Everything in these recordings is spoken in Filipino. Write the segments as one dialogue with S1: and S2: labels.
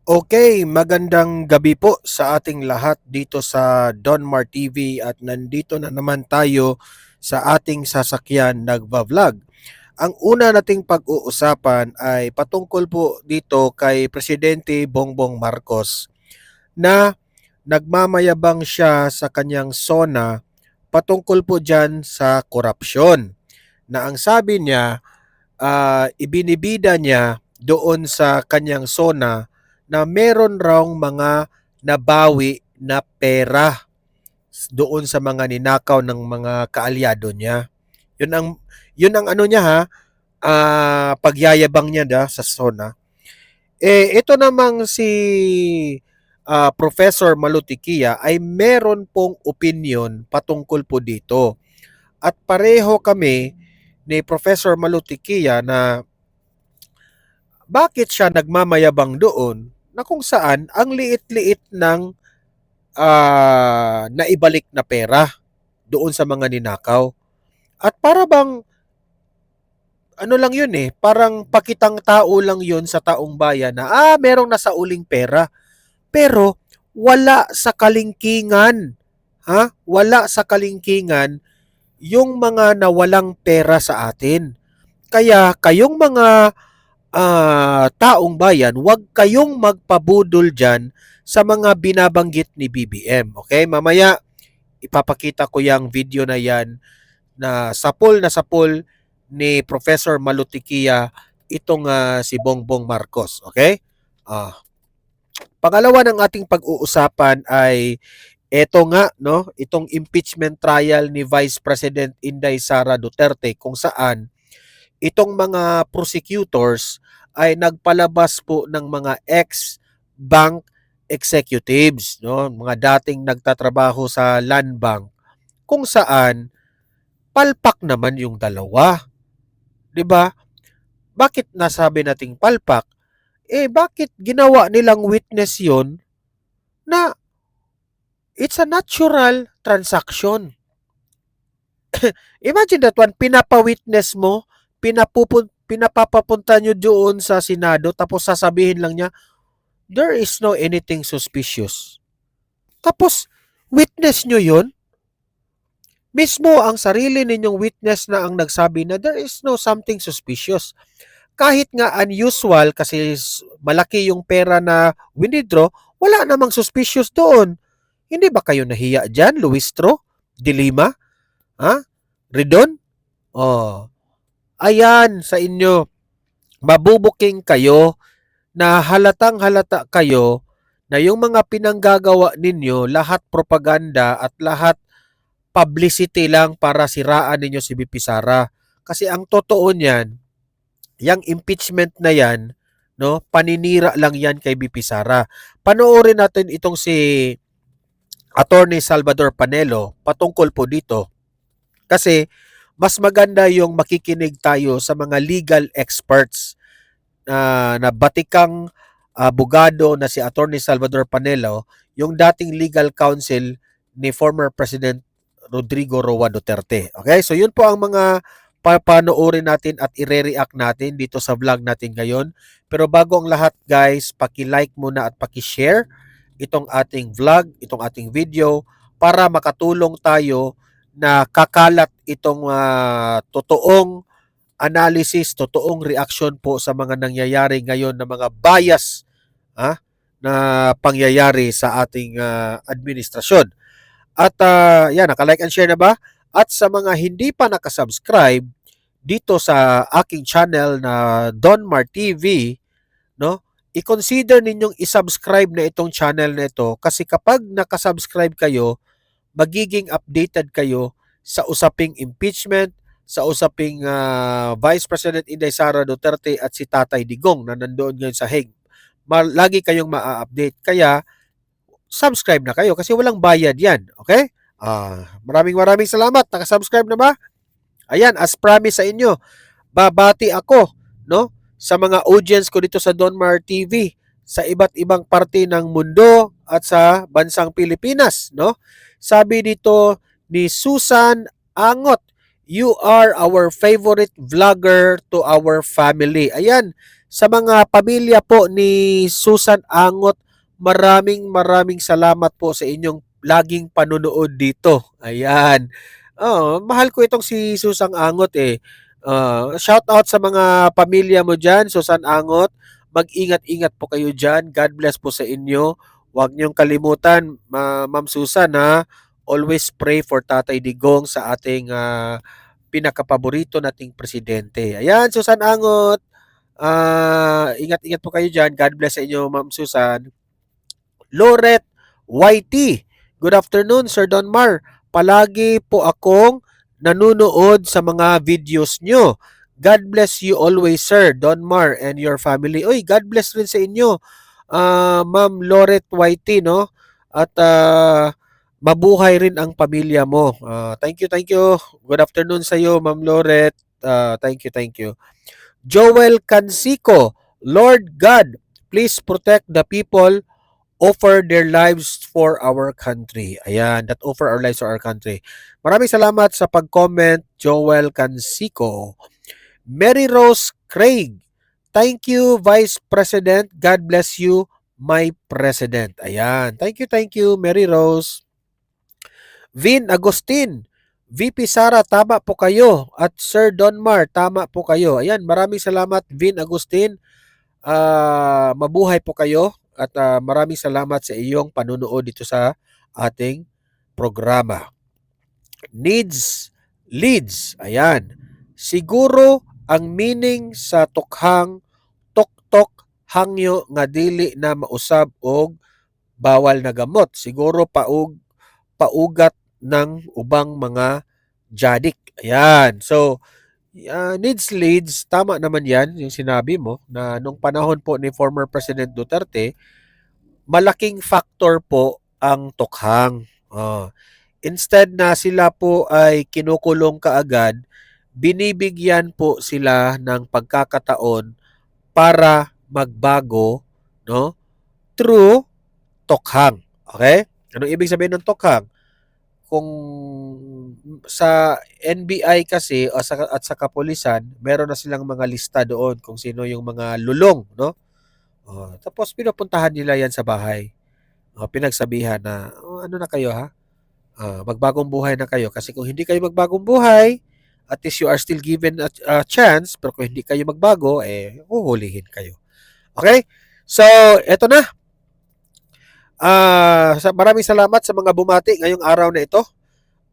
S1: Okay, magandang gabi po sa ating lahat dito sa Donmar TV at nandito na naman tayo sa ating sasakyan nagva-vlog. Ang una nating pag-uusapan ay patungkol po dito kay Presidente Bongbong Marcos na nagmamayabang siya sa kanyang SONA patungkol po dyan sa korupsyon. Na ang sabi niya, ibinibida niya doon sa kanyang SONA na meron raw mga nabawi na pera doon sa mga ninakaw ng mga kaalyado niya. Yun ang ano niya ha, pagyayabang niya sa SONA. Ito namang si Professor Malutikia ay meron pong opinion patungkol po dito. At pareho kami ni Professor Malutikia na bakit siya nagmamayabang doon na kung saan ang liit-liit ng naibalik na pera doon sa mga ninakaw. At para bang ano lang yun parang pakitang tao lang yun sa taong bayan na merong nasauling pera. Pero wala sa kalingkingan. Wala sa kalingkingan yung mga nawalang pera sa atin. Kaya kayong mga taong bayan, huwag kayong magpabudol dyan sa mga binabanggit ni BBM. Okay? Mamaya, ipapakita ko yung video na yan na sapol ni Professor Malutikia itong si Bongbong Marcos. Okay? Pangalawa ng ating pag-uusapan ay eto nga, no, itong impeachment trial ni Vice President Inday Sara Duterte kung saan itong mga prosecutors ay nagpalabas po ng mga ex-bank executives, no, mga dating nagtatrabaho sa Land Bank kung saan palpak naman yung dalawa. 'Di ba? Bakit nasabi nating palpak? Bakit ginawa nilang witness 'yon na it's a natural transaction. Imagine that one, pinapa-witness mo, pinapapapunta nyo doon sa Senado, tapos sasabihin lang niya, there is no anything suspicious. Tapos, witness nyo yun? Mismo ang sarili ninyong witness na ang nagsabi na there is no something suspicious. Kahit nga unusual kasi malaki yung pera na winidraw, wala namang suspicious doon. Hindi ba kayo nahiya dyan, Luistro? Dilima? Ridon? Ayan sa inyo. Mabubuking kayo na halatang halata kayo na yung mga pinanggagawa ninyo, lahat propaganda at lahat publicity lang para siraan ninyo si BP Sara. Kasi ang totoo niyan, yung impeachment na yan, no, paninira lang yan kay BP Sara. Panoorin natin itong si Attorney Salvador Panelo patungkol po dito. Kasi mas maganda yung makikinig tayo sa mga legal experts na batikang abogado na si Attorney Salvador Panelo, yung dating legal counsel ni former President Rodrigo Roa Duterte. Okay? So yun po ang mga papanoorin natin at ire-react natin dito sa vlog natin ngayon. Pero bago ang lahat guys, paki-like muna at paki-share itong ating vlog, itong ating video para makatulong tayo na kakalat itong totoong analysis, totoong reaction po sa mga nangyayari ngayon na mga bias na pangyayari sa ating administrasyon. At yan, naka-like and share na ba? At sa mga hindi pa nakasubscribe dito sa aking channel na Donmar TV, no? I-consider ninyong i-subscribe na itong channel na ito kasi kapag nakasubscribe kayo, magiging updated kayo sa usaping impeachment, sa usaping Vice President Inday Sara Duterte at si Tatay Digong na nandoon ngayon sa Hague. Lagi kayong ma-update. Kaya, subscribe na kayo kasi walang bayad yan. Okay? Maraming salamat. Nakasubscribe na ba? Ayan, as promise sa inyo, babati ako, no, sa mga audience ko dito sa Donmar TV sa iba't ibang parte ng mundo at sa bansang Pilipinas, no? Sabi dito ni Susan Angot, you are our favorite vlogger to our family. Ayan, Sa mga pamilya po ni Susan Angot, maraming salamat po sa inyong laging panunood dito. Ayan. Oh, mahal ko itong si Susan Angot eh. Shout out sa mga pamilya mo diyan, Susan Angot. Mag-ingat-ingat po kayo diyan. God bless po sa inyo. Huwag niyong kalimutan, Ma'am Susan ha. Always pray for Tatay Digong sa ating pinakapaborito nating presidente. Ayan, Susan Angot. Ingat-ingat po kayo diyan. God bless sa inyo, Ma'am Susan. Loret YT. Good afternoon, Sir Donmar. Palagi po akong nanunood sa mga videos nyo. God bless you always, Sir Donmar and your family. Uy, God bless rin sa inyo, Ma'am Loret YT, no? At mabuhay rin ang pamilya mo. Thank you, thank you. Good afternoon sa iyo, Ma'am Loret. Thank you, thank you. Joel Cansico, Lord God, please protect the people offer their lives for our country. Ayan, that offer our lives for our country. Maraming salamat sa pag-comment, Joel Cansico. Mary Rose Craig, thank you, Vice President. God bless you, my President. Ayan, thank you, Mary Rose. Vin Agustin, VP Sara, tama po kayo. At Sir Donmar, tama po kayo. Ayan, maraming salamat, Vin Agustin. Mabuhay po kayo at maraming salamat sa iyong panunood dito sa ating programa. Needs leads. Ayan. Siguro ang meaning sa tukhang tok-tok hangyo nga dili na mausab og bawal na gamot. Siguro paugat ng ubang mga jadik. Ayan. So, needs leads, tama naman yan, yung sinabi mo, na nung panahon po ni former President Duterte, malaking factor po ang tukhang. Instead na sila po ay kinukulong kaagad, binibigyan po sila ng pagkakataon para magbago, no? Through tukhang. Okay? Anong ibig sabihin ng tukhang? Kung sa NBI kasi at sa kapulisan, meron na silang mga lista doon kung sino yung mga lulong, no? Tapos pinupuntahan nila yan sa bahay. Pinagsabihan na, ano na kayo ha? Magbagong buhay na kayo. Kasi kung hindi kayo magbagong buhay, at least you are still given a chance, pero kung hindi kayo magbago, huhulihin kayo. Okay? So, eto na. Maraming salamat sa mga bumati ngayong araw na ito.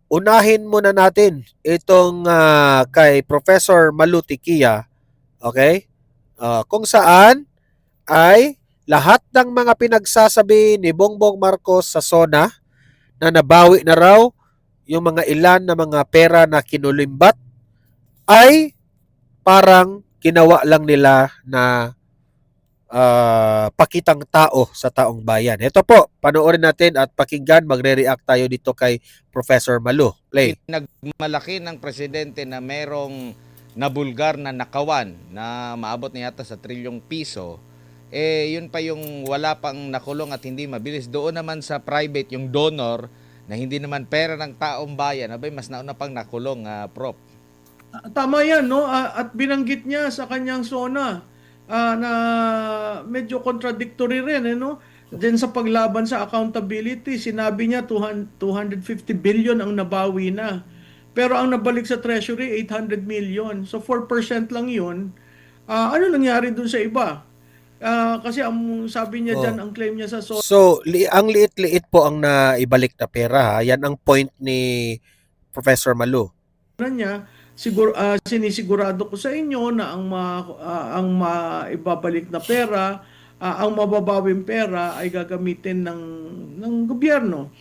S1: Unahin muna natin itong kay Professor Malu Tikia, okay? Kung saan ay lahat ng mga pinagsasabi ni Bongbong Marcos sa SONA na nabawi na raw yung mga ilan na mga pera na kinulimbat ay parang ginawa lang nila na pakitang tao sa taong bayan. Ito po, panoorin natin at pakinggan, magre-react tayo dito kay Professor Malu. Play.
S2: Nagmalaki ng presidente na merong nabulgar na nakawan na maabot na yata sa trilyong piso, yun pa yung wala pang nakulong at hindi mabilis. Doon naman sa private, yung donor na hindi naman pera ng taong bayan, abay mas nauna pang nakulong, Prof.
S3: Tama yan, no? At binanggit niya sa kanyang SONA na medyo contradictory rin, no? Then sa paglaban sa accountability, sinabi niya 250 billion ang nabawi na. Pero ang nabalik sa Treasury, 800 million. So 4% lang yun. Ano nangyari dun sa iba? Kasi ang sabi niya dyan, ang claim niya sa SONA.
S1: So, ang liit-liit po ang naibalik na pera. Ha? Yan ang point ni Professor Malu.
S3: Niya, sinisigurado ko sa inyo na ang maibabalik na pera, ang mababawing pera ay gagamitin ng gobyerno.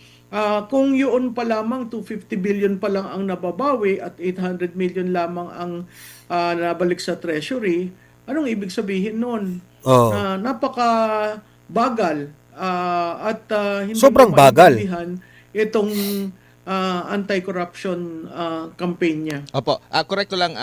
S3: Kung yun pa lamang 250 billion pa lang ang nababawi at 800 million lamang ang nabalik sa treasury, anong ibig sabihin nun? Napaka bagal at hindi
S1: sobrang bagal
S3: itong anti-corruption campaign niya.
S2: Opo, correct ko lang,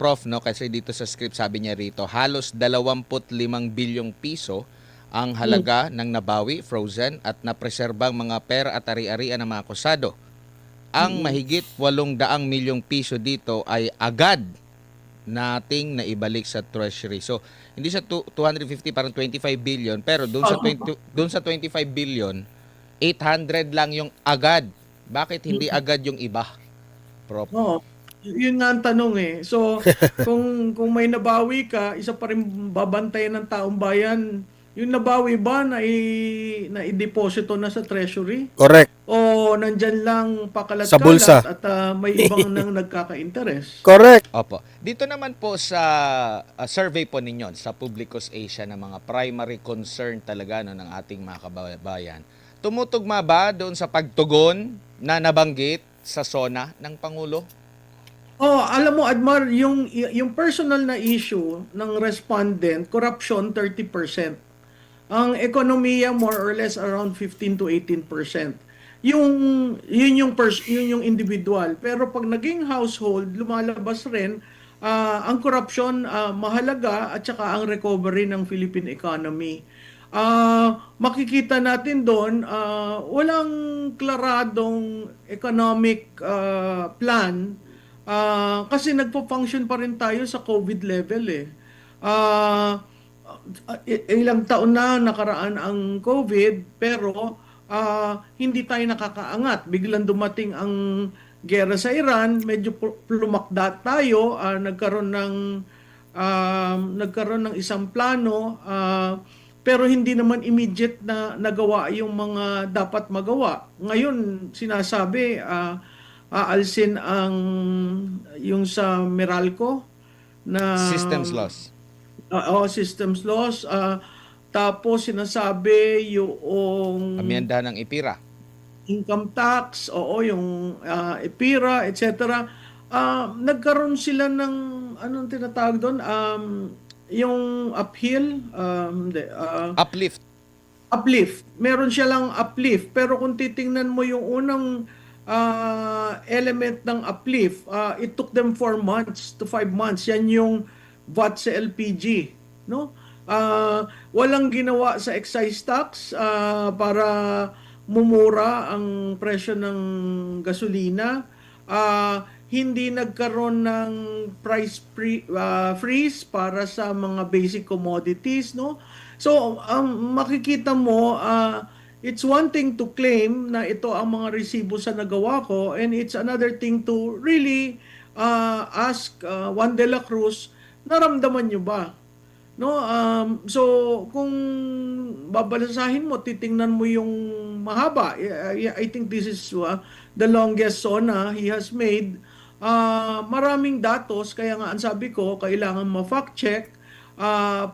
S2: Prof, no? Kasi dito sa script sabi niya rito, halos 25 bilyong piso ang halaga ng nabawi, frozen, at napreserbang mga pera at ari-arian ng mga akusado. Ang mahigit 800 milyong piso dito ay agad nating naibalik sa treasury. So, Hindi siya 250, parang 25 billion. Pero doon sa 25 billion, 800 lang yung agad. Bakit hindi agad yung iba, Prof?
S3: Oo. Yun nga ang tanong eh. So, kung may nabawi ka, isa pa rin babantayan ng taong bayan. Yung nabawi ba na i-deposito na sa treasury?
S1: Correct.
S3: O nandyan lang
S1: Sa bulsa.
S3: pakalat-kalat at may ibang nang nagkaka-interest?
S1: Correct.
S2: Opo. Dito naman po sa survey po ninyo sa Publicus Asia ng mga primary concern talaga no, ng ating mga kababayan, tumutugma ba doon sa pagtugon na nabanggit sa SONA ng Pangulo?
S3: Oh, alam mo, Admar, yung personal na issue ng respondent, corruption 30%. Ang ekonomiya more or less around 15 to 18%. Yun yung individual. Pero pag naging household, lumalabas rin ang corruption mahalaga at saka ang recovery ng Philippine economy. Makikita natin doon walang klaradong economic plan kasi nagpo-function pa rin tayo sa COVID level eh. Ilang taon na nakaraan ang COVID pero hindi tayo nakakaangat. Biglang dumating ang gera sa Iran, medyo lumakda tayo, nagkaroon ng isang plano pero hindi naman immediate na nagawa yung mga dapat magawa. Ngayon sinasabi aalsin yung sa Meralco na
S2: Systems loss.
S3: systems loss. Tapos sinasabi yung
S2: Amyenda ng IPIRA.
S3: income tax, yung EPIRA, etc. Nagkaroon sila ng anong tinatawag doon? Yung
S2: Uplift.
S3: uplift. Meron siya lang uplift. Pero kung titingnan mo yung unang element ng uplift, it took them 4 months to 5 months. Yan yung VAT sa LPG, no? Walang ginawa sa excise tax para mumura ang presyo ng gasolina. Hindi nagkaroon ng price freeze para sa mga basic commodities, no? So, makikita mo it's one thing to claim na ito ang mga resibo sa nagawa ko, and it's another thing to really ask Juan de la Cruz, naramdaman nyo ba? No, so kung babalasahin mo, titingnan mo yung mahaba. I think this is the longest SONA he has made. Maraming datos, kaya nga ang sabi ko, kailangan ma-fact check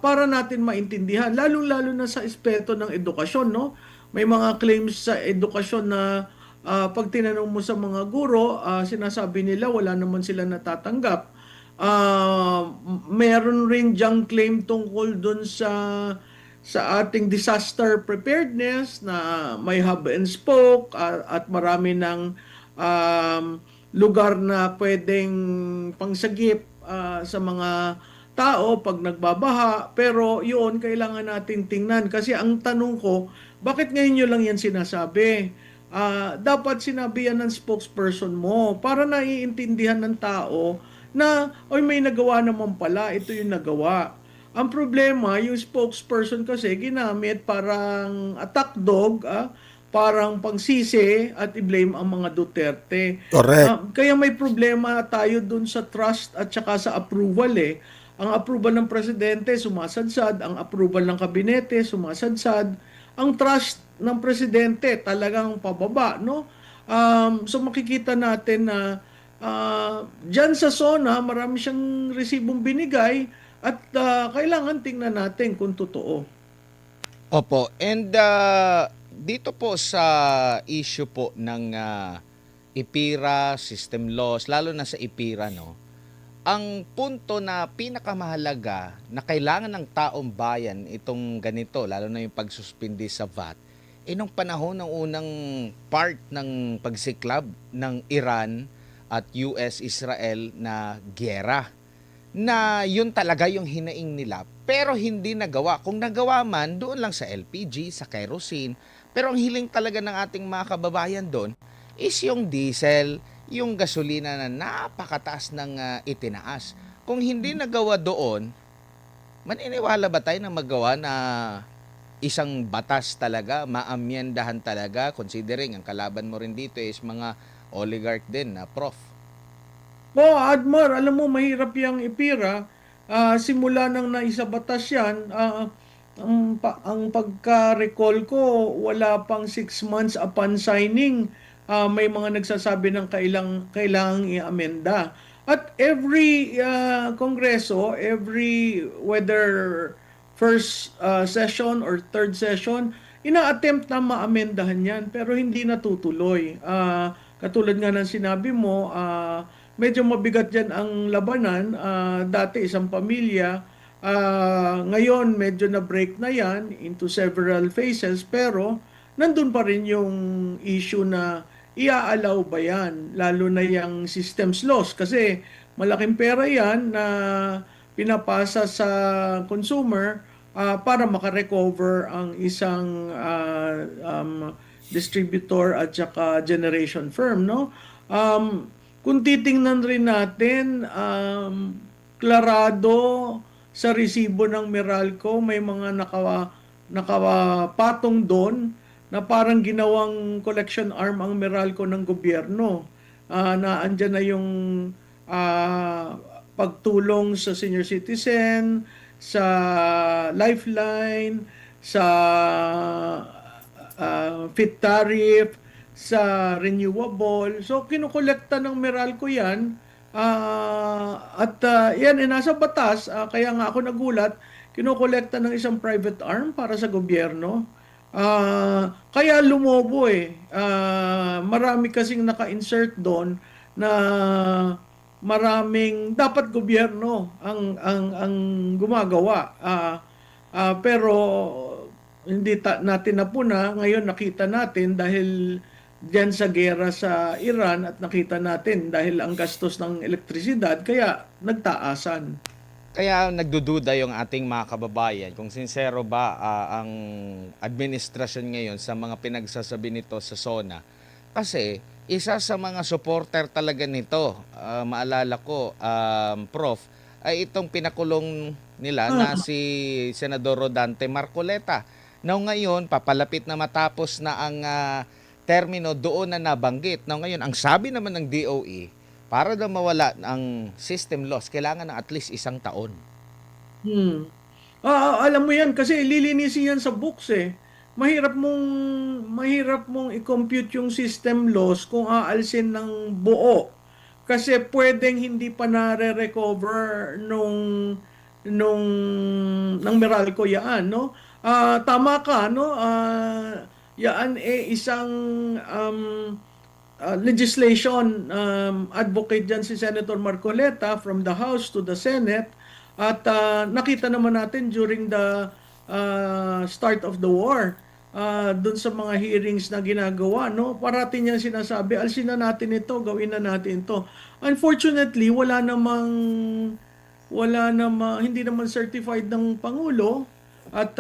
S3: para natin maintindihan, lalo-lalo na sa aspeto ng edukasyon, no? May mga claims sa edukasyon na pag tinanong mo sa mga guro, sinasabi nila wala naman sila natatanggap. Meron rin diyang claim tungkol dun sa ating disaster preparedness na may hub and spoke at marami ng lugar na pwedeng pangsagip sa mga tao pag nagbabaha. Pero yun, kailangan natin tingnan. Kasi ang tanong ko, bakit ngayon nyo lang yan sinasabi? Dapat sinabi yan ng spokesperson mo para naiintindihan ng tao na, may nagawa naman pala, ito yung nagawa. Ang problema, yung spokesperson kasi ginamit parang attack dog, parang pangsisi at i-blame ang mga Duterte.
S1: Correct.
S3: Kaya may problema tayo dun sa trust at saka sa approval eh. Ang approval ng presidente, sumasadsad. Ang approval ng kabinete, sumasadsad. Ang trust ng presidente, talagang pababa, no? So makikita natin na dyan sa SONA, marami siyang resibong binigay at kailangan tingnan natin kung totoo.
S2: Opo. And dito po sa issue po ng IPIRA, system loss, lalo na sa IPIRA, no? Ang punto na pinakamahalaga na kailangan ng taong bayan itong ganito, lalo na yung pagsuspindi sa VAT, nung panahon ng unang part ng pagsiklab ng Iran at US-Israel na giyera, na yun talaga yung hinaing nila, pero hindi nagawa. Kung nagawa man, doon lang sa LPG, sa kerosene, pero ang hiling talaga ng ating mga kababayan doon is yung diesel, yung gasolina na napakataas ng itinaas. Kung hindi nagawa doon, maniniwala ba tayo na magawa na isang batas talaga, maamyendahan talaga, considering ang kalaban mo rin dito is mga oligarch din na prof?
S3: Admar, alam mo, mahirap yang ipira. Simula nang naisabatas yan, ang pagka-recall ko, wala pang 6 months upon signing, may mga nagsasabi ng kailangang i-amenda. At every kongreso, whether first session or third session, ina-attempt na maamendahan yan, pero hindi natutuloy. Katulad nga ng sinabi mo, medyo mabigat yan ang labanan. Dati isang pamilya, ngayon medyo na-break na yan into several phases, pero nandun pa rin yung issue na iaalaw ba yan, lalo na yung systems loss, kasi malaking pera yan na pinapasa sa consumer para makarecover ang isang distributor at saka generation firm, no? Kung titingnan rin natin, klarado sa resibo ng Meralco, may mga nakapatong doon na parang ginawang collection arm ang Meralco ng gobyerno. Na andyan na yung pagtulong sa senior citizen, sa lifeline, sa fit tariff, sa renewable. So, kinukolekta ng Meralco yan. Yan, nasa batas. Kaya nga ako nagulat, kinukolekta ng isang private arm para sa gobyerno. Kaya lumobo eh. Marami kasing naka-insert doon na maraming dapat gobyerno ang gumagawa. Pero hindi natin napuna. Ngayon nakita natin dahil diyan sa gera sa Iran, at nakita natin dahil ang gastos ng elektrisidad, kaya nagtaasan.
S2: Kaya nagdududa yung ating mga kababayan kung sincero ba ang administrasyon ngayon sa mga pinagsasabi nito sa SONA. Kasi isa sa mga supporter talaga nito, maalala ko, Prof, ay itong pinakulong nila na si Senador Rodante Marcoleta. Now ngayon, papalapit na matapos na ang termino doon na nabanggit. Now ngayon, ang sabi naman ng DOE, para daw mawala ang system loss, kailangan ng at least 1 taon.
S3: Alam mo yan, kasi lilinisin yan sa books eh. Mahirap mong i-compute yung system loss kung aalsin ng buo. Kasi pwedeng hindi pa nare-recover ng Meralco yan, no? Tama ka, no? Yan isang legislation advocate dyan si Senator Marcoleta from the House to the Senate, at nakita naman natin during the start of the war, dun sa mga hearings na ginagawa, no, parati niya sinasabi, alsin na natin ito, gawin na natin ito. Unfortunately, hindi naman certified ng Pangulo. At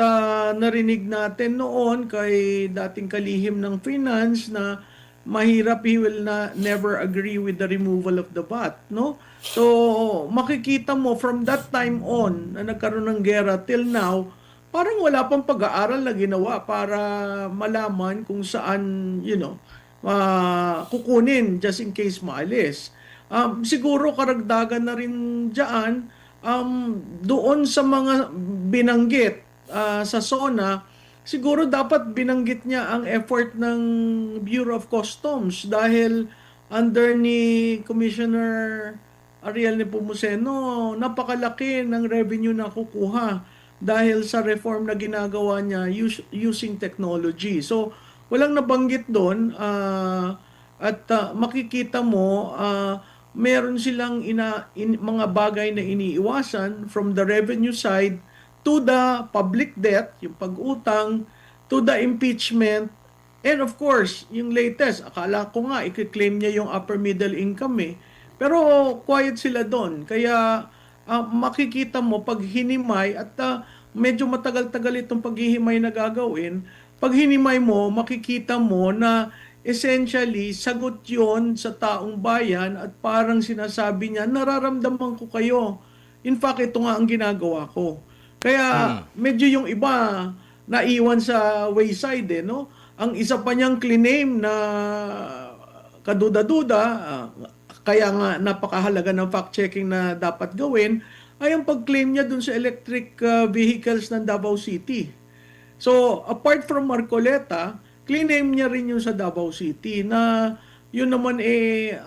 S3: narinig natin noon kay dating kalihim ng finance na mahirap, he will never agree with the removal of the VAT, no? So makikita mo from that time on na nagkaroon ng gera till now, parang wala pang pag-aaral na ginawa para malaman kung saan, kukunin just in case maalis. Siguro karagdagan na rin dyan, doon sa mga binanggit sa SONA, siguro dapat binanggit niya ang effort ng Bureau of Customs, dahil under ni Commissioner Ariel Nepomuceno, napakalaki ng revenue na kukuha dahil sa reform na ginagawa niya using technology. So, walang nabanggit doon, at makikita mo, meron silang mga bagay na iniiwasan from the revenue side to the public debt, yung pag-utang, to the impeachment, and of course, yung latest, akala ko nga, i-claim niya yung upper middle income eh. Pero quiet sila doon. Kaya makikita mo, pag hinimay, at medyo matagal-tagal itong paghihimay na gagawin, pag hinimay mo, makikita mo na essentially, sagot yon sa taong bayan, at parang sinasabi niya, nararamdaman ko kayo. In fact, ito nga ang ginagawa ko. Kaya medyo yung iba naiwan sa wayside no. Ang isa pa niyang claim na kaduda-duda, kaya nga napakahalaga ng fact-checking na dapat gawin, ay ang pag-claim niya dun sa electric vehicles ng Davao City. So, apart from Marcoleta, claim niya rin yung sa Davao City na yun naman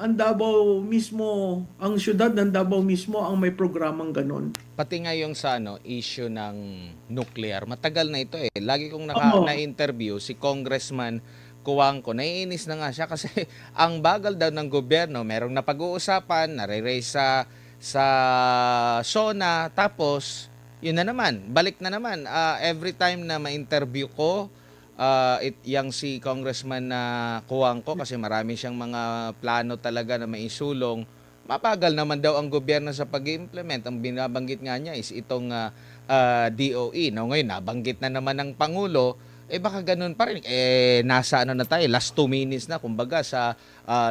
S3: ang Davao mismo, ang syudad ng Davao mismo ang may programang ganun.
S2: Pati nga yung sa issue ng nuclear, matagal na ito eh. Lagi kong
S3: Oo.
S2: na-interview si Congressman Cuangco, naiinis na nga siya kasi ang bagal daw ng gobyerno, merong napag-uusapan, nare-raise sa SONA, tapos yun na naman, balik na naman. Every time na ma-interview ko, yang si Congressman na Cuangco, kasi marami siyang mga plano talaga na maisulong, mapagal naman daw ang gobyerno sa pag-implement. Ang binabanggit nga niya is itong DOE. No, ngayon, nabanggit na naman ng Pangulo, baka ganun pa rin. Nasa na tayo, last 2 minutes na, kumbaga, sa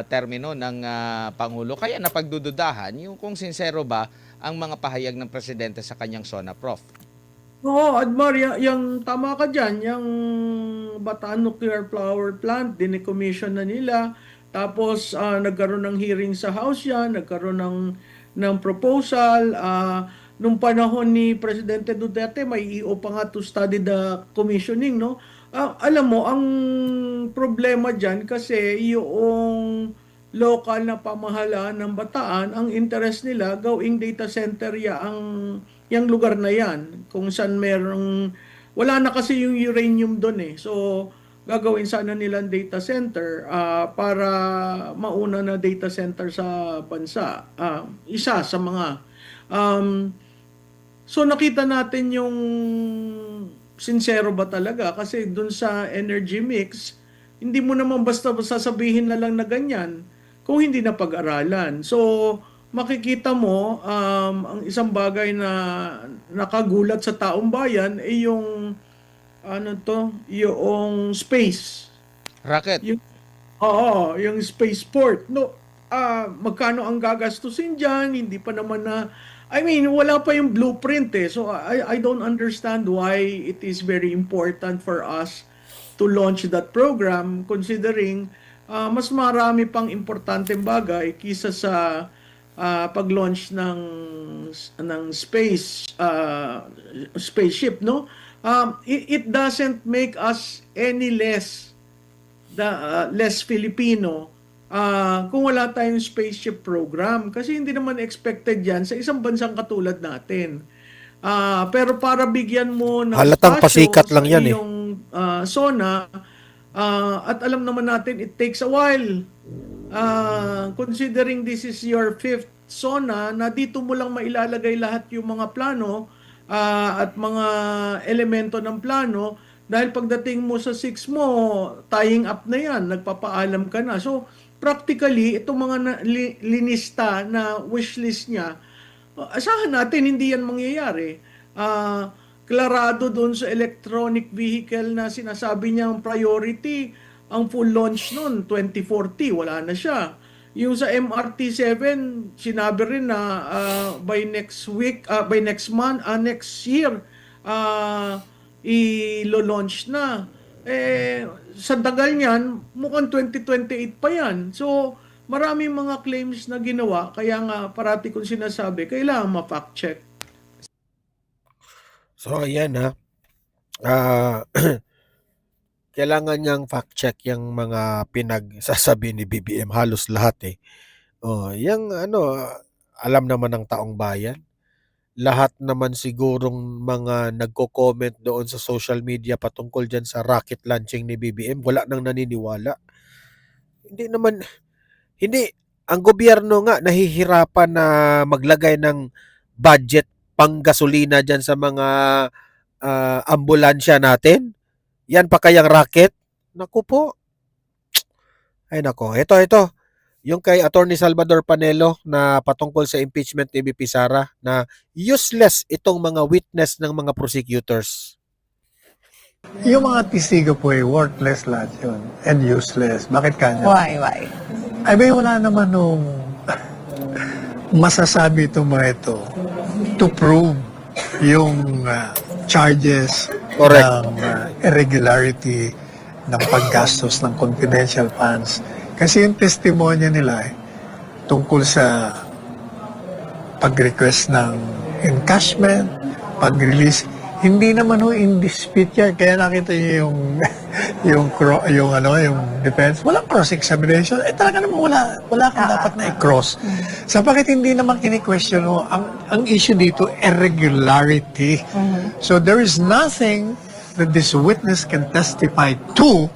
S2: termino ng Pangulo. Kaya napagdududahan yung kung sincero ba ang mga pahayag ng Presidente sa kanyang SONA, Prof.
S3: Oo, Admar, yung tama ka dyan, yung Bataan Nuclear Power Plant, dinicommission na nila, tapos nagkaroon ng hearing sa House yan, nagkaroon ng proposal, nung panahon ni Presidente Duterte, may EO pa nga to study the commissioning, no? Alam mo, ang problema dyan kasi yung local na pamahalaan ng Bataan, ang interest nila, gawing data center yung lugar na yan, kung saan merong, wala na kasi yung uranium doon eh. So, gagawin sana nilang data center para mauna na data center sa bansa. Isa sa mga. So, nakita natin yung sincero ba talaga? Kasi doon sa energy mix, hindi mo naman basta sasabihin na lang na ganyan kung hindi na pag-aralan. So, makikita mo, ang isang bagay na nakagulat sa taong bayan ay yung yung space.
S2: Rocket.
S3: Yung spaceport. No, magkano ang gagastusin diyan? Hindi pa naman wala pa yung blueprint eh. So I don't understand why it is very important for us to launch that program considering mas marami pang importanteng bagay kisa sa pag-launch ng spaceship, no? It doesn't make us any less Filipino kung wala tayong spaceship program kasi hindi naman expected yan sa isang bansang katulad natin. Pero para bigyan mo ng
S1: Halatang pasikat lang yan eh.
S3: yung SONA, at alam naman natin it takes a while. Considering this is your 5th SONA, na dito mo lang mailalagay lahat yung mga plano at mga elemento ng plano, dahil pagdating mo sa 6 mo, tying up na yan, nagpapaalam ka na. So, practically, itong mga linista na wishlist niya, asahan natin hindi yan mangyayari. Klarado doon sa electronic vehicle na sinasabi niya ang priority, ang full launch noon 2040, wala na siya. Yung sa MRT7, sinabi rin na by next month, next year, i-launch na. Sa tagal niyan, mukhang 2028 pa yan. So, maraming mga claims na ginawa, kaya nga parati kong sinasabi, kailangan ma-fact check.
S1: So, ayan kailangan niyang fact check yung mga pinagsasabi ni BBM, halos lahat eh. Yung alam naman ng taong bayan. Lahat naman sigurong mga nagko-comment doon sa social media patungkol dyan sa rocket launching ni BBM, wala nang naniniwala. Ang gobyerno nga nahihirapan na maglagay ng budget pang gasolina dyan sa mga ambulansya natin. Yan pa kayang rocket? Naku po. Ay nako, ito. Yung kay Attorney Salvador Panelo na patungkol sa impeachment ni BP Sara na useless itong mga witness ng mga prosecutors.
S4: Yung mga testigo po worthless lahat yun and useless. Bakit kanya?
S5: Why?
S4: Ay ba wala naman nung masasabi itong mga ito to prove yung charges
S1: Correct.
S4: ng irregularity ng paggastos ng confidential funds. Kasi yung testimonya nila tungkol sa pag-request ng encashment, pag-release, hindi naman in dispute yan. Kaya nakita niyo yung defense, walang cross-examination. Talaga naman wala kang dapat na i-cross. So bakit hindi naman kini-question mo? Ang issue dito, irregularity. So there is nothing that this witness can testify to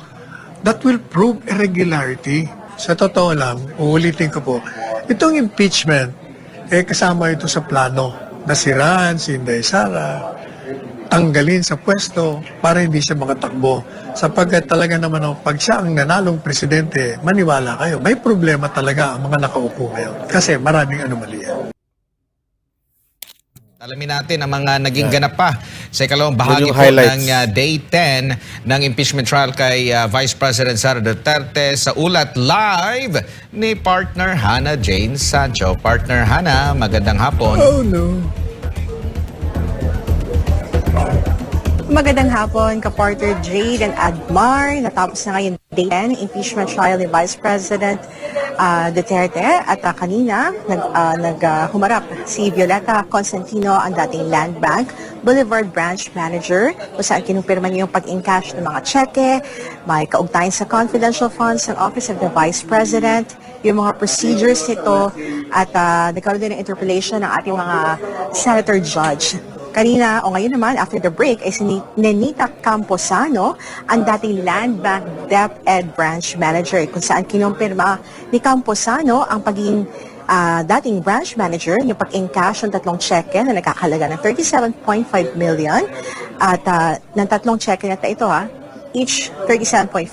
S4: that will prove irregularity. Sa totoo lang, uulitin ko po, itong impeachment, kasama ito sa plano. Nasiraan si Inday Sara, tanggalin sa pwesto para hindi siya makatakbo. Sapagkat talaga naman pag siya ang nanalong presidente, maniwala kayo, may problema talaga ang mga nakaupo ngayon. Kasi maraming anomalya.
S2: Alamin natin ang mga naging ganap pa sa ikalawang bahagi
S1: yung
S2: po
S1: highlights.
S2: ng Day 10 ng impeachment trial kay Vice President Sara Duterte sa ulat live ni partner Hannah Jane Sancho. Partner Hannah, magandang hapon.
S4: Oh no.
S5: Magandang hapon, ka-partner Jade and Admar. Natapos na ngayon day 10, impeachment trial ni Vice President Duterte. At kanina, humarap si Violeta Constantino, ang dating Land Bank Boulevard Branch Manager, kung saan kinumpirma niya yung pag-encash ng mga cheque, may kaugtayan sa confidential funds ng Office of the Vice President, yung mga procedures nito, at nagkaroon din ng interpellation ng ating mga senator judge. Kanina o ngayon naman, after the break, ay si Nenita Camposano, ang dating Land Bank DepEd Branch Manager, kung saan kinumpirma ni Camposano ang pagiging dating branch manager, yung pag-encash ng 3 cheque na nagkakalaga ng 37.5 million at ng 3 cheque na ito each 37.5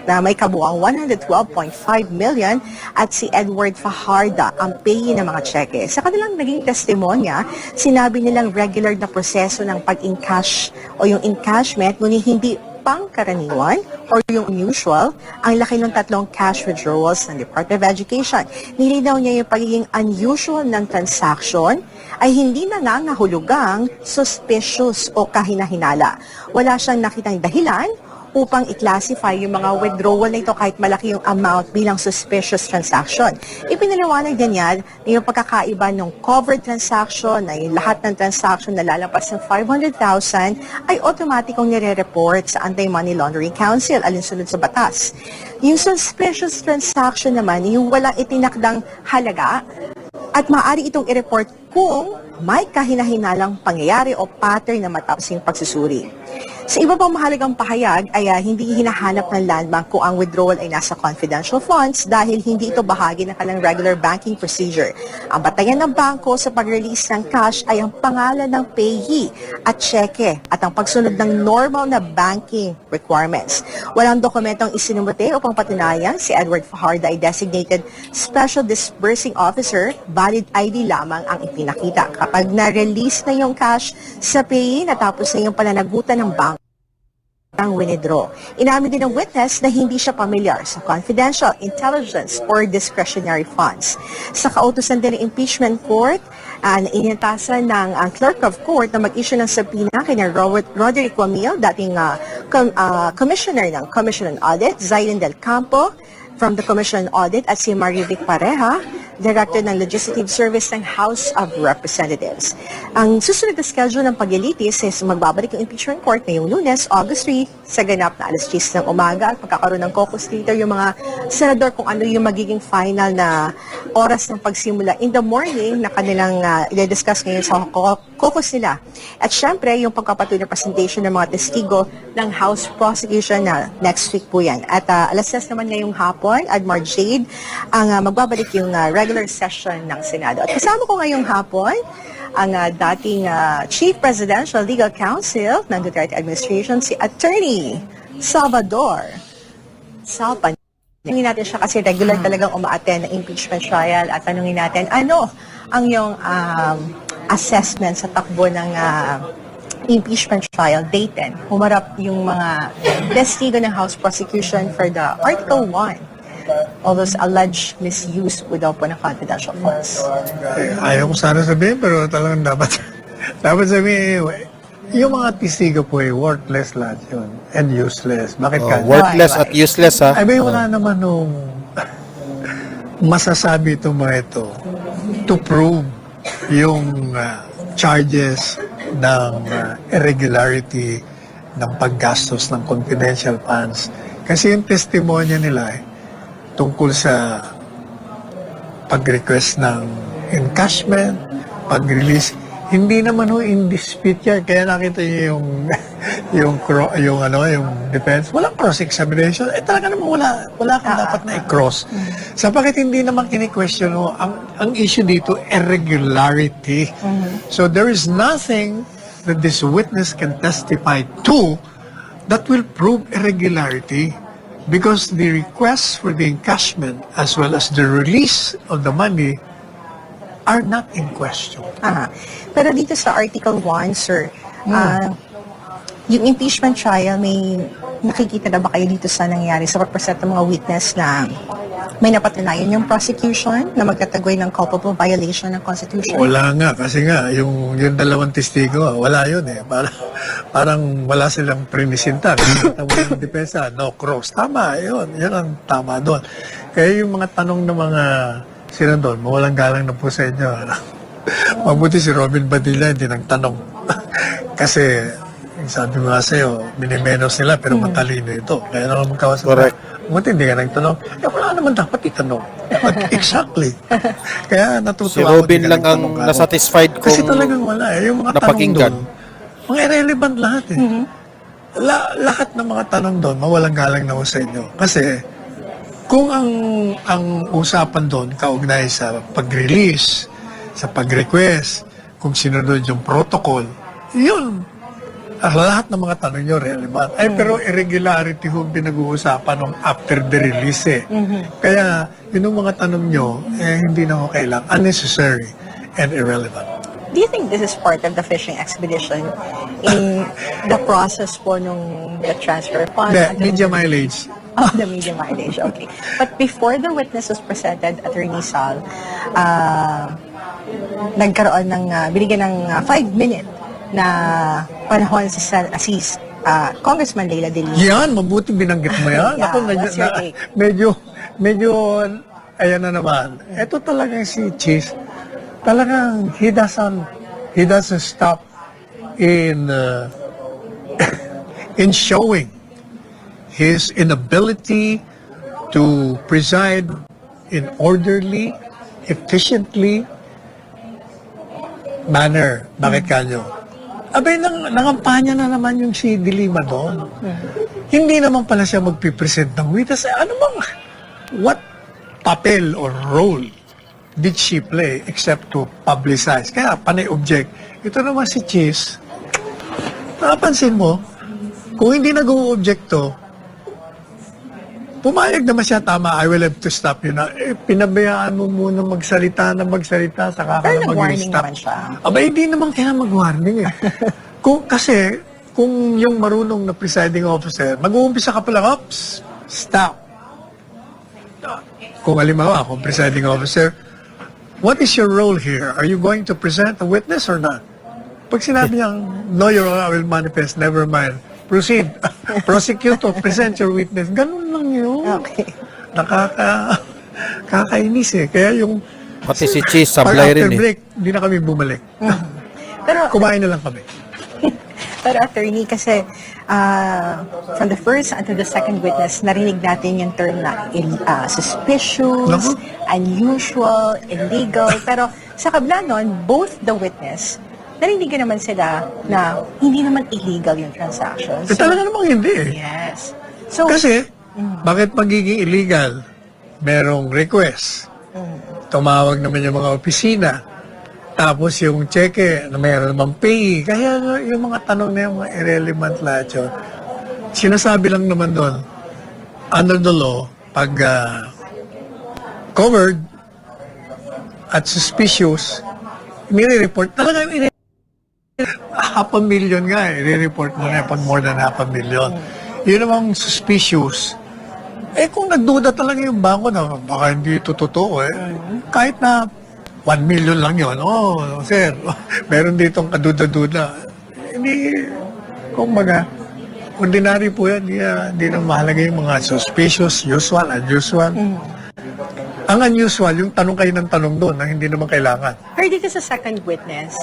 S5: na may kabuang 112.5 million at si Edward Fajarda ang payi ng mga cheque. Sa kanilang naging testimonya, sinabi nilang regular na proseso ng pag-encash o yung encashment, ngunit hindi pangkaraniwan or yung unusual ang laki ng 3 cash withdrawals ng Department of Education. Nilinaw niya yung pagiging unusual ng transaction ay hindi nangangahulugang suspicious o kahinahinala. Wala siyang nakitang dahilan upang i-classify yung mga withdrawal na ito kahit malaki yung amount bilang suspicious transaction. Ipinaliwanag din yan na yung pagkakaiba ng covered transaction na yung lahat ng transaction na lalampas ng 500,000 ay automatikong nire-report sa Anti-Money Laundering Council alinsunod sa batas. Yung suspicious transaction naman, yung walang itinakdang halaga at maaari itong i-report kung may kahinahinalang pangyayari o pattern na matapos yung pagsusuri. Sa iba pang mahalagang pahayag ay hindi hinahanap ng Land Bank kung ang withdrawal ay nasa confidential funds dahil hindi ito bahagi ng kanilang regular banking procedure. Ang batayan ng bangko sa pag-release ng cash ay ang pangalan ng payee at cheque at ang pagsunod ng normal na banking requirements. Walang dokumentong isinumite upang patunayan si Edward Fajarda ay designated Special Disbursing Officer, valid ID lamang ang ipinakita. Kapag na-release na yung cash sa payee, natapos na yung pananagutan ng bangko ang winidraw. Inamin din ng witness na hindi siya pamilyar sa confidential, intelligence, or discretionary funds. Sa kautusan din ng impeachment court, inintasan ng clerk of court na mag-issue ng subpoena kay Roderick Wamil, dating commissioner ng Commission on Audit, Zailen Del Campo, from the Commission on Audit, at si Marivic Pareja, Director ng Legislative Service ng House of Representatives. Ang susunod na schedule ng paglilitis is magbabalik yung impeachment court ngayong Lunes, August 3, sa ganap na alas 10 ng umaga at pagkakaroon ng caucus later yung mga senador kung ano yung magiging final na oras ng pagsimula in the morning na kanilang i-discuss ngayon sa caucus nila. At syempre, yung pagkapatuloy na presentation ng mga testigo ng House prosecution na next week po yan. At alas 10 naman ngayong hapon, Admar Jade, ang magbabalik yung regular session ng Senado. At kasama ko ngayong hapon ang dating Chief Presidential Legal Counsel ng Duterte Administration, si Attorney Salvador Salpan. Tanungin natin siya kasi regular talagang umaattend ng impeachment trial at tanungin natin ano ang iyong assessment sa takbo ng impeachment trial, day 10. Humarap yung mga testigo ng House prosecution for the Article 1. All those alleged misuse daw po ng confidential funds.
S4: Ayaw ko sana sabihin, pero talagang dapat Tapos sabi, yung mga testigo po worthless lahat yun. And useless. Bakit ka?
S1: Worthless at useless, ha?
S4: Ay, may wala naman nung masasabi itong mga ito to prove yung charges ng irregularity ng paggastos ng confidential funds. Kasi yung testimonya nila tungkol sa pag-request ng encashment, pag-release, hindi naman in dispute yan. Kaya nakita niyo yung defense. Walang cross-examination. Talaga naman wala kang dapat na i-cross. Sapagkat hindi naman kini-question mo. Ang issue dito, irregularity. So there is nothing that this witness can testify to that will prove irregularity because the requests for the encashment as well as the release of the money are not in question.
S5: Pero dito sa Article 1, sir, yung impeachment trial, may nakikita na ba kayo dito sa nangyari sa pagpresent ng mga witness na may napatunayan yung prosecution na magtatagoy ng culpable violation ng Constitution?
S4: Wala nga, kasi nga, yung dalawang testigo, wala yun eh. Parang wala silang prinisinta. Tama yung depensa, no cross. Tama, yun ang tama doon. Kaya yung mga tanong ng mga senador, mawalang galang na po sa inyo. Mabuti si Robin Padilla hindi nagtanong. Kasi, sabi ko nga sa'yo, minimenos nila pero matalino ito. Kaya naman magkawas.
S1: Correct.
S4: Mabuti hindi ka nagtanong. Wala naman dapat itanong. Exactly. Kaya natutuwa
S1: Si Robin lang ang nasatisfied kung
S4: kasi talagang wala eh. Yung mga tanong
S1: napakinggan.
S4: doon, mga irrelevant lahat eh. Lahat ng mga tanong doon, mawalang galang na ho sa inyo. Kasi, kung ang usapan doon kaugnay sa pag-release, sa pag-request, kung sinunod yung protocol, yun, lahat ng mga tanong nyo relevant. Pero irregularity ho pinag-uusapan nung after the release eh. Kaya, yun yung mga tanong nyo, hindi na ho kailang unnecessary and irrelevant.
S5: Do you think this is part of the fishing expedition in the process po nung the transfer fund?
S4: Media mileage.
S5: Oh, the media mileage, okay. But before the witness was presented, Attorney Sal, nagkaroon ng, binigyan ng 5-minute na panahon si Congressman Leila De Lima.
S4: Yan, mabuti binanggit mo yan.
S5: Yeah,
S4: Ako,
S5: what's your take?
S4: medyo, ayan na naman. Ito talagang si Cheese, talagang he doesn't stop in in showing his inability to preside in orderly, efficiently manner. Bakit kanyo? Abay, nangampanya na naman yung si De Lima doon. Hindi naman pala siya magpipresent ng witness. Ano bang, what papel or role did she play except to publicize? Kaya panay object. Ito naman si Cheese, napansin mo, kung hindi nag-o-object to, pumayag naman siya, tama, I will have to stop you na. Pinabayaan mo muna magsalita, saka ka
S5: Pero
S4: na
S5: nag-warning
S4: mag-stop.
S5: naman siya.
S4: Aba, hindi naman kaya mag-warning eh. Kung yung marunong na presiding officer, mag-uumpisa ka pala, oops, stop. Kung halimbawa, kung presiding officer, what is your role here? Are you going to present a witness or not? Pag sinabi niyang, no, Your Honor, I will manifest, never mind. Proceed. Prosecutor, present your witness. Ganun lang yun.
S5: Okay.
S4: Kakainis eh. Kaya yung
S1: pati si Cheese sablay rin
S4: after
S1: eh.
S4: break, hindi na kami bumalik.
S5: Pero,
S4: Kumain na lang kami.
S5: pero attorney, kasi from the first until the second witness, narinig natin yung term na suspicious,
S4: Naku.
S5: unusual, illegal. Pero sa kabila nun, both the witness, narinig naman sila na hindi naman illegal yung transactions.
S4: Talaga namang hindi eh.
S5: Yes. So,
S4: Kasi, bakit magiging illegal? Merong request. Tumawag naman yung mga opisina. Tapos yung cheque, na mayroon namang pay. Kaya yung mga tanong na yung mga irrelevant lahat yun. Sinasabi lang naman doon, under the law, pag covered at suspicious, nire-report. Talaga yung 500,000 nga eh. Re-report mo na pag more than 500,000. Yun namang suspicious. Kung nagduda talaga yung bangko na baka hindi ito totoo eh. Kahit na 1 million lang yun. Oh, sir, meron ditong kaduda-duda. Hindi, kumbaga, ordinary po yan. Hindi na mahalaga yung mga suspicious, usual, unusual. Ang unusual, yung tanong kayo ng tanong doon na hindi naman kailangan.
S5: Pero dito sa second witness,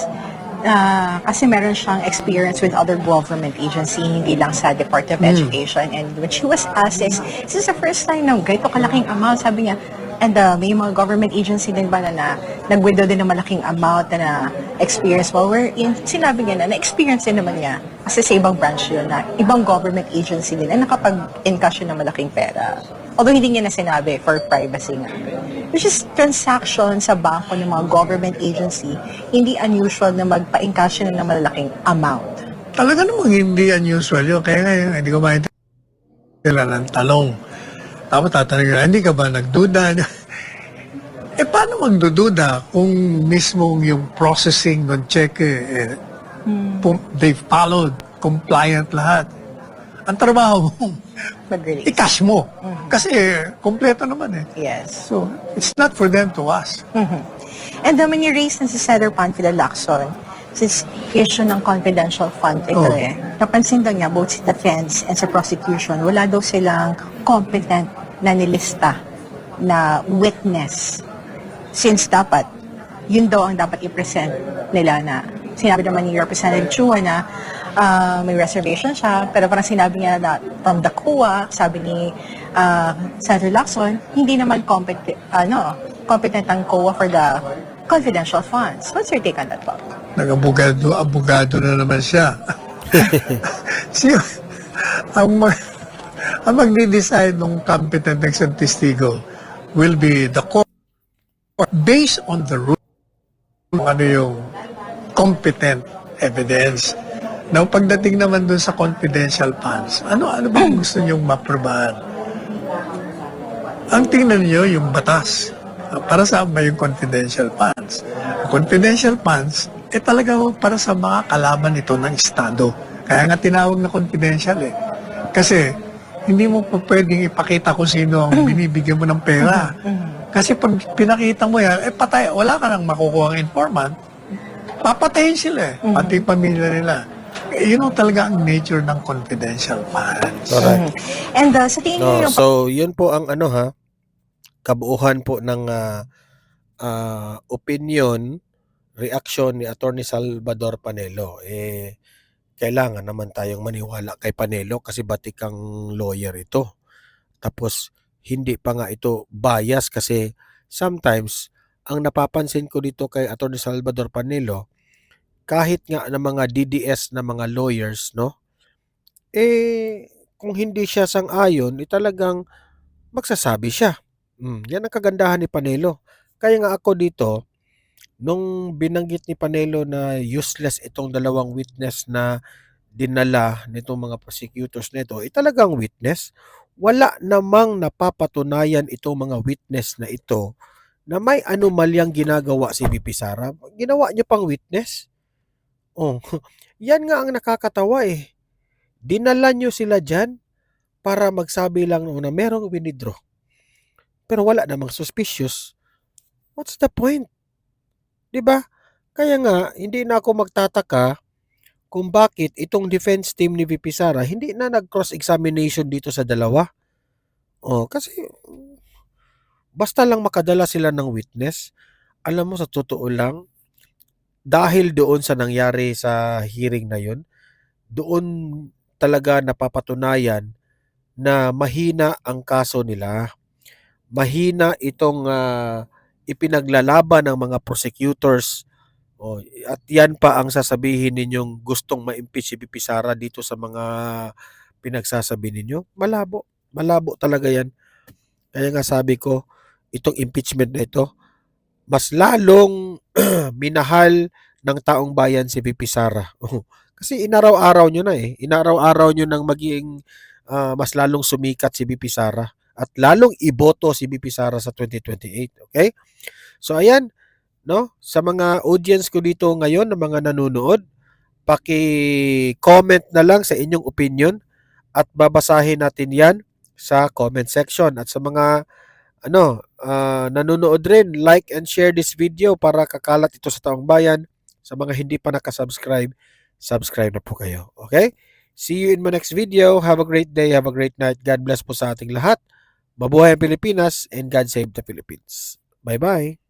S5: kasi meron siyang experience with other government agency, hindi lang sa Department of Education. And when she was asked, is this the first time na ganito kalaking amount? Sabi niya, and may mga government agency din ba na nag-withdraw din ng malaking amount na experience mo? Wherein, sinabi niya na na-experience din naman niya kasi sa ibang branch yun na ibang government agency din na nakapag-encash yun ng malaking pera. Although hindi niya na sinabi for privacy nga. Which is transaction sa bangko ng mga government agency, hindi unusual na magpa-encash yun ng malaking amount.
S4: Talaga namang hindi unusual yun. Kaya ngayon, hindi ko maintindihan ng talong. Tapos tatanungin nila, hindi ka ba nagduda? Paano magdududa kung mismo yung processing ng check, they followed, compliant lahat. Ang trabaho mo,
S5: Mag-release.
S4: i-cash mo. Kasi kompleto naman eh.
S5: Yes.
S4: So, it's not for them to ask.
S5: And then when you raise na si Senator Panfilo Lacson, since issue ng confidential fund ito napansin daw niya both sa defense and sa prosecution, wala daw silang competent na nilista na witness. Since dapat, yun daw ang dapat i-present nila na sinabi naman ni Representative Chua na may reservation siya, pero parang sinabi niya na from the COA, sabi ni Senator Lacson, hindi naman competent ang COA for the confidential funds. What's your take on that, Bob?
S4: Abogado na naman siya. Siya, ang magdi-decide ng competent na isang testigo will be the court based on the rule ano yung competent evidence. Now, pagdating naman dun sa confidential funds, ano ba gusto niyong maprobahan? Ang tingnan niyo yung batas. Para saan ba yung confidential funds? Confidential funds, talaga para sa mga kalaban nito ng Estado. Kaya nga tinawag na confidential eh. Kasi, hindi mo pa pwedeng ipakita kung sino ang binibigyan mo ng pera. Kasi pag pinakita mo yan, patay, wala ka nang makukuha ang informant, papatayin sila eh, pati pamilya nila. Yun talaga ang nature ng confidential funds.
S1: Correct.
S5: And sa tingin niyo,
S1: So, yun po ang kabuuhan po ng opinion, reaction ni Attorney Salvador Panelo. Kailangan naman tayong maniwala kay Panelo kasi batikang lawyer ito. Tapos, hindi pa nga ito bias kasi sometimes, ang napapansin ko dito kay Attorney Salvador Panelo, kahit nga ng mga DDS na mga lawyers, no? Kung hindi siya sang-ayon, talagang magsasabi siya. Yan ang kagandahan ni Panelo. Kaya nga ako dito, nung binanggit ni Panelo na useless itong dalawang witness na dinala nitong mga prosecutors nito, talagang witness. Wala namang napapatunayan itong mga witness na ito na may anomalyang ginagawa si VP Sara. Ginawa niyo pang witness? Yan nga ang nakakatawa eh. Dinala nyo sila dyan para magsabi lang na merong winidraw. Pero wala namang suspicious. What's the point? Diba? Kaya nga, hindi na ako magtataka kung bakit itong defense team ni VP Sara hindi na nag-cross-examination dito sa dalawa. Kasi basta lang makadala sila ng witness, alam mo sa totoo lang, dahil doon sa nangyari sa hearing na yun, doon talaga napapatunayan na mahina ang kaso nila. Mahina itong ipinaglalaban ng mga prosecutors. At yan pa ang sasabihin ninyong gustong ma-impeach si VP Sara dito sa mga pinagsasabi ninyo. Malabo. Malabo talaga yan. Kaya nga sabi ko, itong impeachment na ito, mas lalong minahal ng taong bayan si VP Sara. Kasi inaraw-araw nyo na eh. Inaraw-araw nyo nang maging mas lalong sumikat si VP Sara at lalong iboto si VP Sara sa 2028. Okay? So ayan, no? Sa mga audience ko dito ngayon, na mga nanonood, paki-comment na lang sa inyong opinion at babasahin natin yan sa comment section. At sa mga nanonood rin, like and share this video para kakalat ito sa taong bayan. Sa mga hindi pa nakasubscribe, subscribe na po kayo. Okay? See you in my next video. Have a great day. Have a great night. God bless po sa ating lahat. Mabuhay ang Pilipinas and God save the Philippines. Bye-bye.